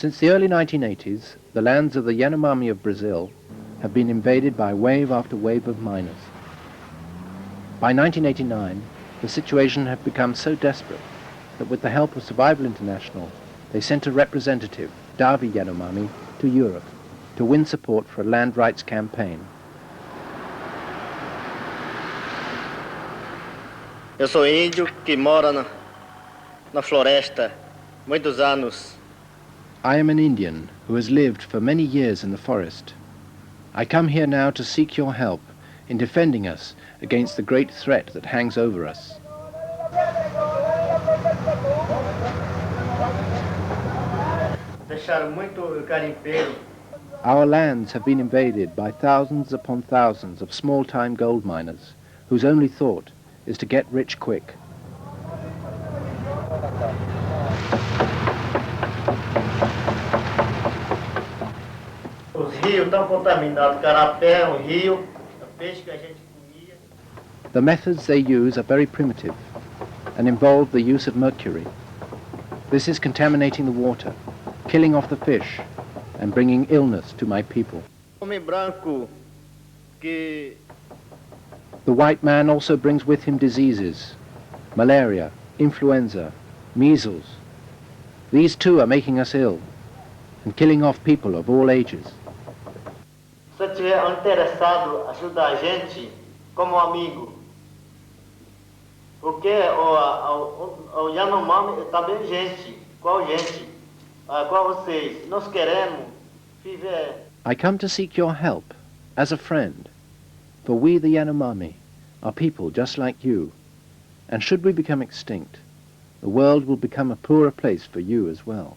Since the early 1980s, the lands of the Yanomami of Brazil have been invaded by wave after wave of miners. By 1989, the situation had become so desperate that with the help of Survival International, they sent a representative, Davi Yanomami, to Europe to win support for a land rights campaign. Eu sou índio que mora na floresta, muitos anos. I am an Indian who has lived for many years in the forest. I come here now to seek your help in defending us against the great threat that hangs over us. Deixaram muito garimpeiro. Our lands have been invaded by thousands upon thousands of small-time gold miners whose only thought is to get rich quick. Os rios estão contaminados, carapé, o rio, o peixe que a gente comia. The methods they use are very primitive and involve the use of mercury. This is contaminating the water, killing off the fish, and bringing illness to my people. Homem branco que The white man also brings with him diseases, malaria, influenza, measles. These too are making us ill and killing off people of all ages. se tiver interessado ajudar a gente como amigo. Porque o Yanomami também gente, qual gente, qual vocês. Nós queremos viver. I come to seek your help as a friend, for we the Yanomami are people just like you, and should we become extinct, the world will become a poorer place for you as well.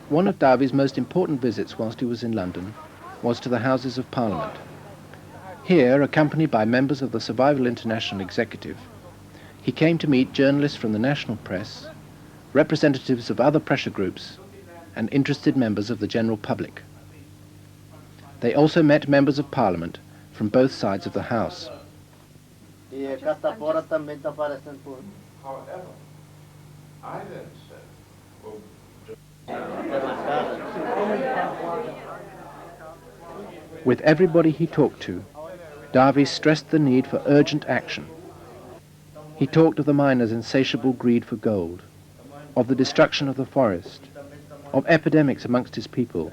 One of Davi's most important visits whilst he was in London was to the Houses of Parliament. Here, accompanied by members of the Survival International Executive, he came to meet journalists from the national press, representatives of other pressure groups, and interested members of the general public. They also met members of Parliament from both sides of the House. However, I then said, well, With everybody he talked to, Davi stressed the need for urgent action. He talked of the miners' insatiable greed for gold, of the destruction of the forest, of epidemics amongst his people,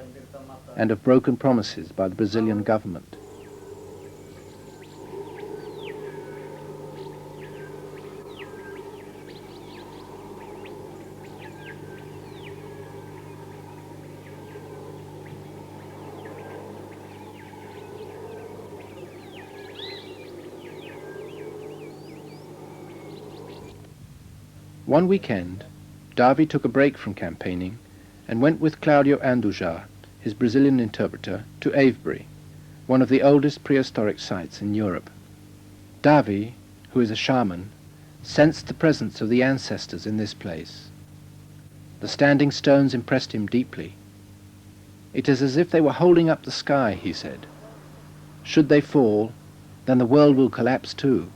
and of broken promises by the Brazilian government. One weekend, Davi took a break from campaigning and went with Claudio Andujar, his Brazilian interpreter, to Avebury, one of the oldest prehistoric sites in Europe. Davi, who is a shaman, sensed the presence of the ancestors in this place. The standing stones impressed him deeply. It is as if they were holding up the sky, he said. Should they fall, then the world will collapse too.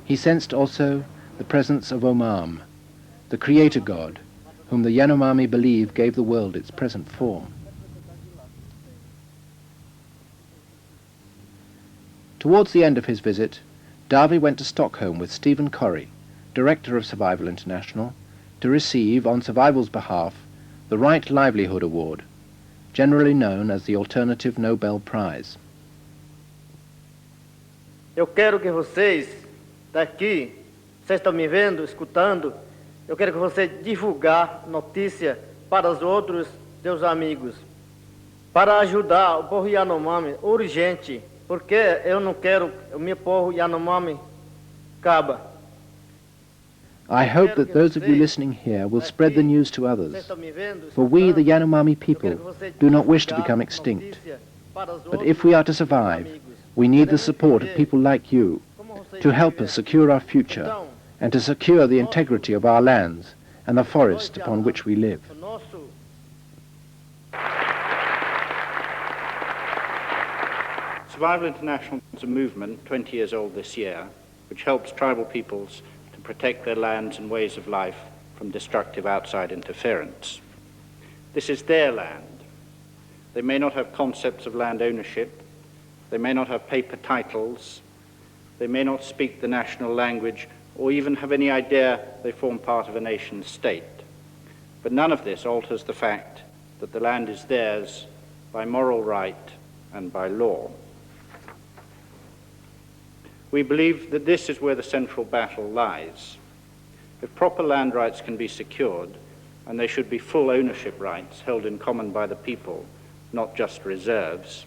He sensed also the presence of Omam, the creator god, whom the Yanomami believe gave the world its present form. Towards the end of his visit, Davi went to Stockholm with Stephen Corrie, director of Survival International, to receive, on survival's behalf, the Right Livelihood Award, generally known as the Alternative Nobel Prize. Eu quero que vocês daqui, vocês estão me vendo, escutando, eu quero que você divulgar notícia para os outros seus amigos, para ajudar o povo Yanomami, urgente, porque eu não quero o meu povo Yanomami acaba. I hope that those of you listening here will spread the news to others, for we, the Yanomami people, do not wish to become extinct. But if we are to survive, we need the support of people like you to help us secure our future and to secure the integrity of our lands and the forest upon which we live. Survival International is a movement 20 years old this year, which helps tribal peoples to protect their lands and ways of life from destructive outside interference. This is their land. They may not have concepts of land ownership, they may not have paper titles, they may not speak the national language, or even have any idea they form part of a nation state. But none of this alters the fact that the land is theirs by moral right and by law. We believe that this is where the central battle lies. If proper land rights can be secured, and they should be full ownership rights held in common by the people, not just reserves,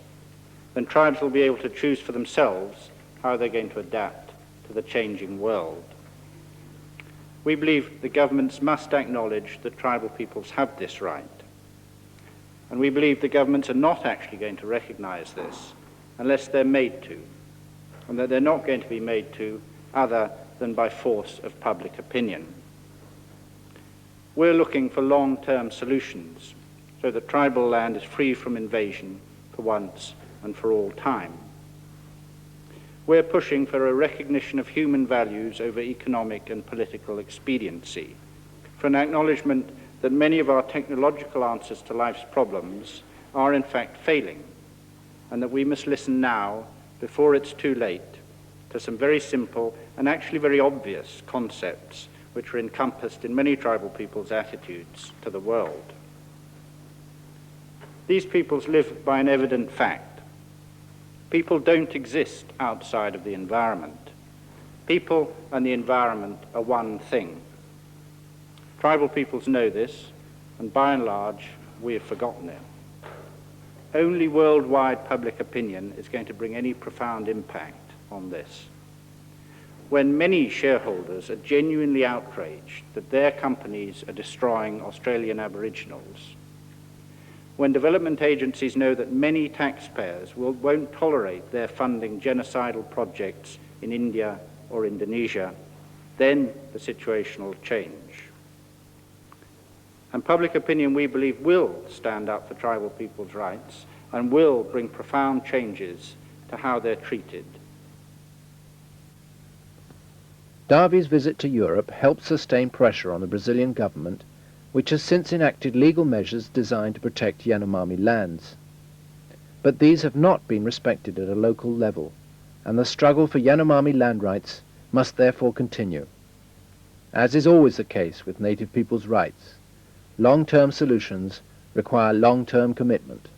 then tribes will be able to choose for themselves how they're going to adapt to the changing world. We believe the governments must acknowledge that tribal peoples have this right. And we believe the governments are not actually going to recognize this unless they're made to, and that they're not going to be made to other than by force of public opinion. We're looking for long-term solutions so that tribal land is free from invasion for once and for all time. We're pushing for a recognition of human values over economic and political expediency, for an acknowledgement that many of our technological answers to life's problems are in fact failing, and that we must listen now, before it's too late, to some very simple and actually very obvious concepts which are encompassed in many tribal peoples' attitudes to the world. These peoples live by an evident fact. People don't exist outside of the environment. People and the environment are one thing. Tribal peoples know this, and by and large, we have forgotten it. Only worldwide public opinion is going to bring any profound impact on this. When many shareholders are genuinely outraged that their companies are destroying Australian Aboriginals, when development agencies know that many taxpayers won't tolerate their funding genocidal projects in India or Indonesia, then the situation will change. And public opinion, we believe, will stand up for tribal people's rights and will bring profound changes to how they're treated. Darby's visit to Europe helped sustain pressure on the Brazilian government, which has since enacted legal measures designed to protect Yanomami lands. But these have not been respected at a local level, and the struggle for Yanomami land rights must therefore continue. As is always the case with native people's rights, long-term solutions require long-term commitment.